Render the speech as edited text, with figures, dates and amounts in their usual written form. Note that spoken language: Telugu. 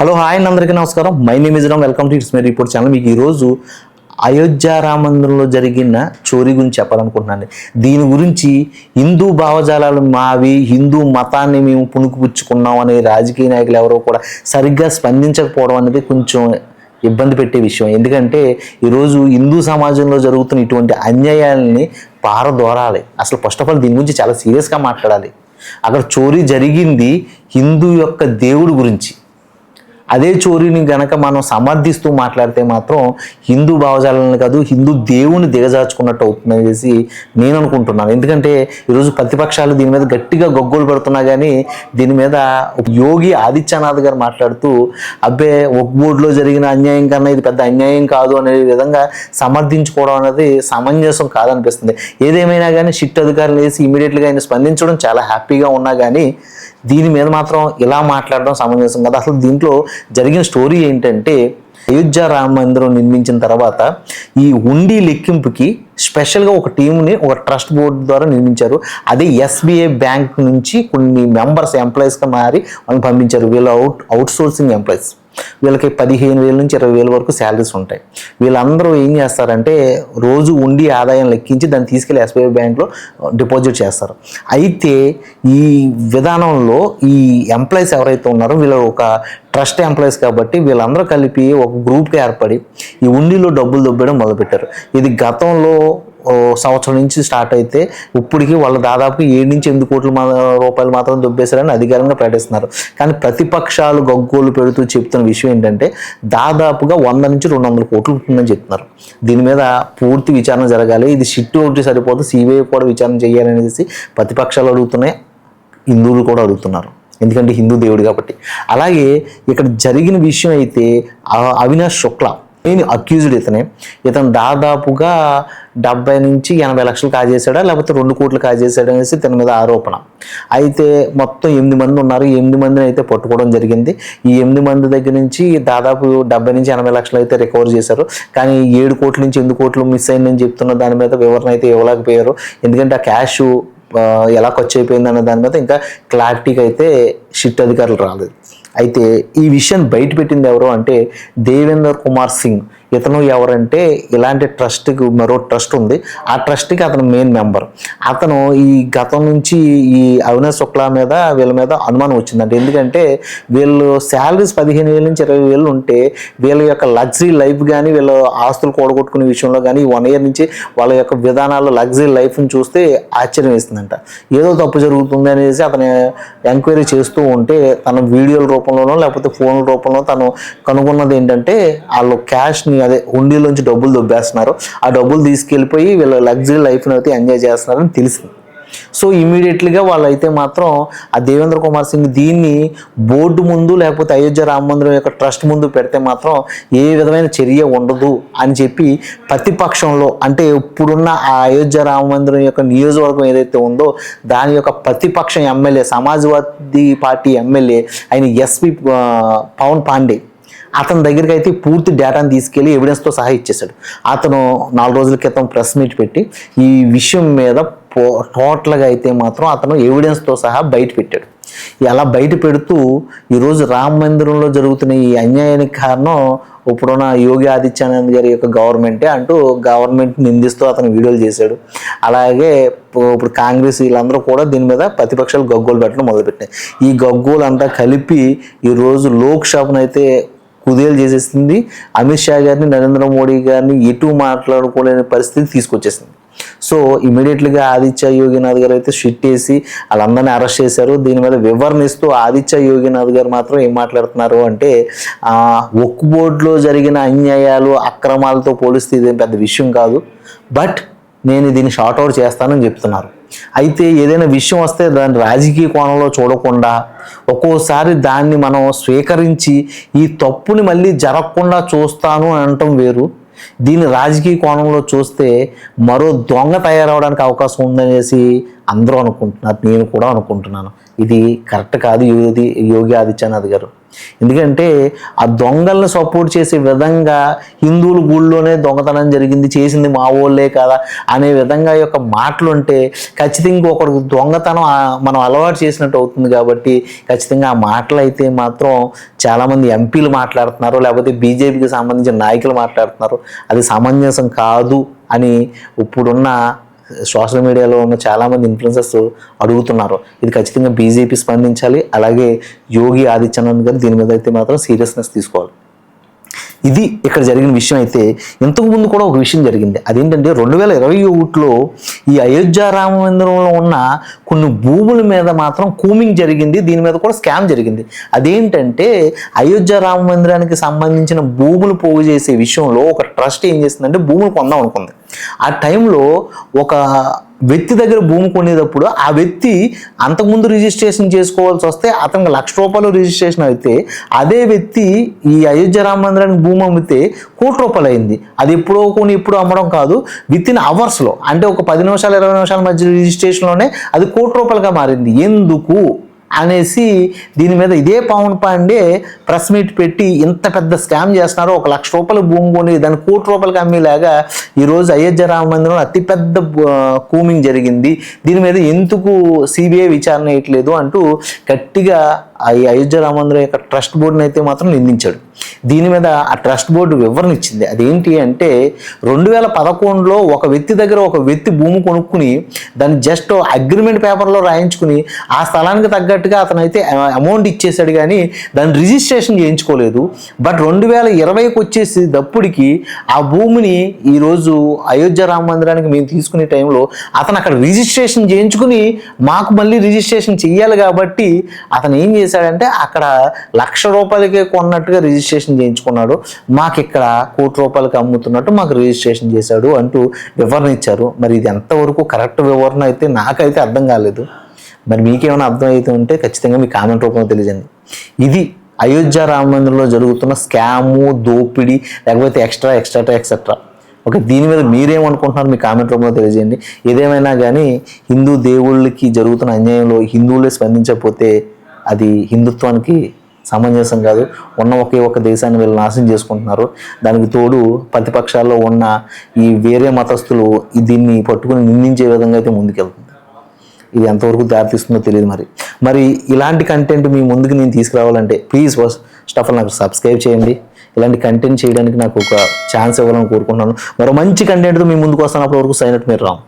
హలో హాయ్ అందరికీ నమస్కారం. My name is Ram. Welcome to it's my report channel. మీకు ఈరోజు అయోధ్య రామ మందిరంలో జరిగిన చోరీ గురించి చెప్పాలనుకుంటున్నాను. దీని గురించి హిందూ భావజాలాలు మావి, హిందూ మతాన్ని మేము పుణుకుపుచ్చుకున్నాం అనే రాజకీయ నాయకులు ఎవరో కూడా సరిగ్గా స్పందించకపోవడం అనేది కొంచెం ఇబ్బంది పెట్టే విషయం. ఎందుకంటే ఈరోజు హిందూ సమాజంలో జరుగుతున్న ఇటువంటి అన్యాయాలని పారదోరాలి. అసలు ఫస్ట్ ఆఫ్ ఆల్ దీని గురించి చాలా సీరియస్గా మాట్లాడాలి. అక్కడ చోరీ జరిగింది హిందూ యొక్క దేవుడి గురించి. అదే చోరీని గనక మనం సమర్థిస్తూ మాట్లాడితే మాత్రం హిందూ భావజాలను కాదు, హిందూ దేవుని దిగజార్చుకున్నట్టు అవుతుంది అనేసి నేను అనుకుంటున్నాను. ఎందుకంటే ఈరోజు ప్రతిపక్షాలు దీని మీద గట్టిగా గొగ్గోలు పెడుతున్నా కానీ దీని మీద యోగి ఆదిత్యనాథ్ గారు మాట్లాడుతూ అబ్బే ఒక బోర్డులో జరిగిన అన్యాయం కన్నా ఇది పెద్ద అన్యాయం కాదు అనే విధంగా సమర్థించుకోవడం అనేది సమంజసం కాదనిపిస్తుంది. ఏదేమైనా కానీ సిట్ అధికారులు వేసి ఇమీడియట్గా ఆయన స్పందించడం చాలా హ్యాపీగా ఉన్నా కానీ దీని మీద మాత్రం ఇలా మాట్లాడడం సమంజసం కదా. అసలు దీంట్లో జరిగిన స్టోరీ ఏంటంటే, అయోధ్య రామ మందిరం నిర్మించిన తర్వాత ఈ హుండీ లెక్కింపుకి స్పెషల్గా ఒక టీంని ఒక ట్రస్ట్ బోర్డు ద్వారా నిర్మించారు. అదే ఎస్బీఐ బ్యాంక్ నుంచి కొన్ని మెంబర్స్ ఎంప్లాయీస్గా మారి వాళ్ళని పంపించారు. వీళ్ళు అవుట్ సోర్సింగ్ ఎంప్లాయీస్. వీళ్ళకి 15,000 నుంచి 20,000 వరకు శాలరీస్ ఉంటాయి. వీళ్ళందరూ ఏం చేస్తారంటే రోజు ఉండి ఆదాయం లెక్కించి దాన్ని తీసుకెళ్ళి ఎస్బీఐ బ్యాంక్లో డిపాజిట్ చేస్తారు. అయితే ఈ విధానంలో ఈ ఎంప్లాయీస్ ఎవరైతే ఉన్నారో వీళ్ళు ఒక ట్రస్ట్ ఎంప్లాయీస్ కాబట్టి వీళ్ళందరూ కలిపి ఒక గ్రూప్గా ఏర్పడి ఈ ఉండిలో డబ్బులు దొబ్బడం మొదలుపెట్టారు. ఇది గతంలో సంవత్సరం నుంచి స్టార్ట్ అయితే ఇప్పటికీ వాళ్ళు దాదాపు 7 నుంచి 8 కోట్ల రూపాయలు మాత్రం దొబ్బేశారని అధికారంగా ప్రకటిస్తున్నారు. కానీ ప్రతిపక్షాలు గగ్గోలు పెడుతూ చెప్తున్న విషయం ఏంటంటే దాదాపుగా 100 నుంచి 200 కోట్లు ఉంటుందని చెప్తున్నారు. దీని మీద పూర్తి విచారణ జరగాలి. ఇది సిట్ ఒకటి సరిపోతే సిబిఐ కూడా విచారణ చేయాలనేసి ప్రతిపక్షాలు అడుగుతున్నాయి, హిందువులు కూడా అడుగుతున్నారు. ఎందుకంటే హిందూ దేవుడు కాబట్టి. అలాగే ఇక్కడ జరిగిన విషయం అయితే అవినాష్ శుక్లా మెయిన్ అక్యూజ్డ్ ఇతను దాదాపుగా 70 నుంచి 80 లక్షలు కాజేశాడా లేకపోతే 2 కోట్లు కాజేశాడు అనేసి తన మీద ఆరోపణ. అయితే మొత్తం 8 మంది ఉన్నారు. 8 మందిని అయితే పట్టుకోవడం జరిగింది. ఈ 8 మంది దగ్గర నుంచి దాదాపు 70 నుంచి 80 లక్షలు అయితే రికవర్ చేశారు. కానీ 7 కోట్ల నుంచి 8 కోట్లు మిస్ అయిందని చెప్తున్న దాని మీద వివరణ అయితే ఇవ్వలేకపోయారు. ఎందుకంటే ఆ క్యాష్ ఎలా ఖర్చు అయిపోయింది అనే దాని మీద ఇంకా క్లారిటీగా అయితే సిట్ అధికారులు రాలేదు. అయితే ఈ విషయం బయట పెట్టింది ఎవరు అంటే దేవేందర్ కుమార్ సింగ్. ఇతను ఎవరంటే ఇలాంటి ట్రస్ట్కి మరో ట్రస్ట్ ఉంది, ఆ ట్రస్ట్కి అతను మెయిన్ మెంబర్. అతను ఈ గతం నుంచి ఈ అవినాష్ శుక్లా మీద వీళ్ళ మీద అనుమానం వచ్చిందంటే, ఎందుకంటే వీళ్ళు శాలరీస్ 15,000 నుంచి 20,000 ఉంటే వీళ్ళ యొక్క లగ్జరీ లైఫ్ కానీ వీళ్ళ ఆస్తులు కూడగొట్టుకునే విషయంలో కానీ 1 ఇయర్ నుంచి వాళ్ళ యొక్క విధానాలు లగ్జరీ లైఫ్ని చూస్తే ఆశ్చర్యం వేస్తుందంట. ఏదో తప్పు జరుగుతుంది అనేసి అతను ఎంక్వైరీ చేస్తూ ఉంటే తన వీడియోల రూపంలోనో లేకపోతే ఫోన్ల రూపంలో తను కనుగొన్నది ఏంటంటే వాళ్ళు క్యాష్ని అదే హుండీలోంచి డబ్బులు దొబ్బేస్తున్నారు. ఆ డబ్బులు తీసుకెళ్ళిపోయి వీళ్ళ లగ్జరీ లైఫ్ని అయితే ఎంజాయ్ చేస్తున్నారని తెలిసింది. సో ఇమీడియట్లీగా వాళ్ళైతే మాత్రం ఆ దేవేంద్ర కుమార్ సింగ్ దీన్ని బోర్డు ముందు లేకపోతే అయోధ్య రామ మందిరం యొక్క ట్రస్ట్ ముందు పెడితే మాత్రం ఏ విధమైన చర్య ఉండదు అని చెప్పి ప్రతిపక్షంలో అంటే ఇప్పుడున్న ఆ అయోధ్య రామ మందిరం యొక్క నియోజకవర్గం ఏదైతే ఉందో దాని యొక్క ప్రతిపక్షం ఎమ్మెల్యే సమాజ్వాదీ పార్టీ ఎమ్మెల్యే ఆయన ఎస్పీ పవన్ పాండే అతని దగ్గరికి అయితే పూర్తి డేటాను తీసుకెళ్ళి ఎవిడెన్స్తో సహా ఇచ్చేశాడు. అతను 4 రోజుల క్రితం ప్రెస్ మీట్ పెట్టి ఈ విషయం మీద టోటల్గా అయితే మాత్రం అతను ఎవిడెన్స్తో సహా బయట పెట్టాడు. అలా బయట పెడుతూ ఈరోజు రామ మందిరంలో జరుగుతున్న ఈ అన్యాయానికి కారణం ఇప్పుడున్న యోగి ఆదిత్యనాథ్ గారి యొక్క గవర్నమెంటే అంటూ గవర్నమెంట్ నిందిస్తూ అతను వీడియోలు చేశాడు. అలాగే ఇప్పుడు కాంగ్రెస్ వీళ్ళందరూ కూడా దీని మీద ప్రతిపక్షాలు గగ్గోలు పెట్టడం మొదలుపెట్టాయి. ఈ గగ్గోలు అంతా కలిపి ఈరోజు లోక్సభను అయితే కుదేలు చేసేసింది. అమిత్ షా గారిని నరేంద్ర మోడీ గారిని ఎటు మాట్లాడుకోలేని పరిస్థితి తీసుకొచ్చేసింది. సో ఇమీడియట్లీగా ఆదిత్య యోగినాథ్ గారు అయితే షిట్ వేసి వాళ్ళందరినీ అరెస్ట్ చేశారు. దీని మీద వివరణ ఇస్తూ ఆదిత్య యోగినాథ్ గారు మాత్రం ఏం మాట్లాడుతున్నారు అంటే ఒక్క బోర్డులో జరిగిన అన్యాయాలు అక్రమాలతో పోలిస్తే ఇదేం పెద్ద విషయం కాదు, బట్ నేను దీన్ని షార్ట్అవుట్ చేస్తానని చెప్తున్నారు. అయితే ఏదైనా విషయం వస్తే దాన్ని రాజకీయ కోణంలో చూడకుండా ఒక్కోసారి దాన్ని మనం స్వీకరించి ఈ తప్పుని మళ్ళీ జరగకుండా చూస్తాను అని అనటం వేరు. దీన్ని రాజకీయ కోణంలో చూస్తే మరో దొంగ తయారవడానికి అవకాశం ఉందనేసి అందరూ అనుకుంటున్నారు, నేను కూడా అనుకుంటున్నాను. ఇది కరెక్ట్ కాదు యోగి ఆదిత్యనాథ్ గారు. ఎందుకంటే ఆ దొంగలను సపోర్ట్ చేసే విధంగా హిందువుల గుళ్ళోనే దొంగతనం జరిగింది, చేసింది మా వాళ్ళే కదా అనే విధంగా యొక్క మాటలు ఉంటే ఖచ్చితంగా ఒకరికి దొంగతనం మనం అలవాటు చేసినట్టు అవుతుంది. కాబట్టి ఖచ్చితంగా ఆ మాటలు అయితే మాత్రం చాలామంది ఎంపీలు మాట్లాడుతున్నారు, లేకపోతే బీజేపీకి సంబంధించిన నాయకులు మాట్లాడుతున్నారు. అది సమంజసం కాదు అని ఇప్పుడున్న సోషల్ మీడియాలో ఉన్న చాలామంది ఇన్ఫ్లుయెన్సర్స్ అడుగుతున్నారు. ఇది ఖచ్చితంగా బీజేపీ స్పందించాలి. అలాగే యోగి ఆదిత్యనాథ్ గారు దీని మీద అయితే మాత్రం సీరియస్నెస్ తీసుకోవాలి. ఇది ఇక్కడ జరిగిన విషయం. అయితే ఇంతకు ముందు కూడా ఒక విషయం జరిగింది. అదేంటంటే 2021లో ఈ అయోధ్య రామ మందిరంలో ఉన్న కొన్ని భూముల మీద మాత్రం కూమింగ్ జరిగింది. దీని మీద కూడా స్కామ్ జరిగింది. అదేంటంటే అయోధ్య రామ మందిరానికి సంబంధించిన భూములు పోగు చేసే విషయంలో ఒక ట్రస్ట్ ఏం చేసిందంటే భూములు కొందాం అనుకుంది. ఆ టైంలో ఒక వ్యక్తి దగ్గర భూమి కొనేటప్పుడు ఆ వ్యక్తి అంతకుముందు రిజిస్ట్రేషన్ చేసుకోవాల్సి వస్తే అతనికి ₹1,00,000 రిజిస్ట్రేషన్ అయితే అదే వ్యక్తి ఈ అయోధ్య రామ మందిరానికి భూమి అమ్మితే ₹1,00,00,000 అయింది. అది ఎప్పుడో కొని ఎప్పుడు అమ్మడం కాదు, విత్ ఇన్ అవర్స్లో, అంటే ఒక 10 నిమిషాలు 20 నిమిషాల మధ్య రిజిస్ట్రేషన్లోనే అది ₹1,00,00,000గా మారింది. ఎందుకు అనేసి దీని మీద ఇదే పవన్ పాండే ప్రెస్ మీట్ పెట్టి ఇంత పెద్ద స్కామ్ చేస్తున్నారు, ₹1,00,000 భూమి కొని దాన్ని ₹1,00,00,000కి అమ్మేలాగా ఈరోజు అయోధ్య రామ మందిరంలో అతిపెద్ద కూమింగ్ జరిగింది, దీని మీద ఎందుకు సిబిఐ విచారణ వేయట్లేదు అంటూ గట్టిగా ఈ అయోధ్య రామ మందిరం యొక్క ట్రస్ట్ బోర్డుని అయితే మాత్రం నిందించాడు. దీని మీద ఆ ట్రస్ట్ బోర్డు వివరణ ఇచ్చింది. అదేంటి అంటే 2011లో ఒక వ్యక్తి దగ్గర ఒక వ్యక్తి భూమి కొనుక్కుని దాన్ని జస్ట్ అగ్రిమెంట్ పేపర్లో రాయించుకుని ఆ స్థలానికి తగ్గట్టుగా అతనైతే అమౌంట్ ఇచ్చేసాడు, కానీ దాన్ని రిజిస్ట్రేషన్ చేయించుకోలేదు. బట్ 2020కి వచ్చేసి దప్పుడికి ఆ భూమిని ఈరోజు అయోధ్య రామ మందిరానికి మేము తీసుకునే టైంలో అతను అక్కడ రిజిస్ట్రేషన్ చేయించుకుని మాకు మళ్ళీ రిజిస్ట్రేషన్ చెయ్యాలి. కాబట్టి అతను ఏం చేశాడంటే అక్కడ ₹1,00,000కే కొన్నట్టుగా రిజిస్ట్రేషన్ చేయించుకున్నాడు, మాకు ఇక్కడ ₹1,00,00,000కి అమ్ముతున్నట్టు మాకు రిజిస్ట్రేషన్ చేశాడు అంటూ వివరణ ఇచ్చారు. మరి ఇది ఎంతవరకు కరెక్ట్ వివరణ అయితే నాకైతే అర్థం కాలేదు. మరి మీకేమైనా అర్థం అయితే ఉంటే ఖచ్చితంగా మీ కామెంట్ రూపంలో తెలియజేయండి. ఇది అయోధ్య రామ మందిరంలో జరుగుతున్న స్కాము, దోపిడీ, లేకపోతే ఎక్స్ట్రా. ఓకే, దీని మీద మీరేమనుకుంటున్నారు మీ కామెంట్ రూపంలో తెలియజేయండి. ఏదేమైనా కానీ హిందూ దేవుళ్ళకి జరుగుతున్న అన్యాయంలో హిందువులే స్పందించకపోతే అది హిందుత్వానికి సమంజసం కాదు. ఉన్న ఒకే ఒక దేశాన్ని వీళ్ళు నాశనం చేసుకుంటున్నారు. దానికి తోడు ప్రతిపక్షాల్లో ఉన్న ఈ వేరే మతస్థులు దీన్ని పట్టుకుని నిందించే విధంగా అయితే ముందుకెళ్తుంది. ఇది ఎంతవరకు దారితీస్తుందో తెలియదు. మరి ఇలాంటి కంటెంట్ మీ ముందుకు నేను తీసుకురావాలంటే ప్లీజ్ ఫస్ట్ ఆఫ్ ఆల్ నాకు సబ్స్క్రైబ్ చేయండి. ఇలాంటి కంటెంట్ చేయడానికి నాకు ఒక ఛాన్స్ ఇవ్వాలని కోరుకుంటున్నాను. మరో మంచి కంటెంట్తో మీ ముందుకు వస్తాను. అప్పటి వరకు సైన్ అవుట్ మీరు రామ్.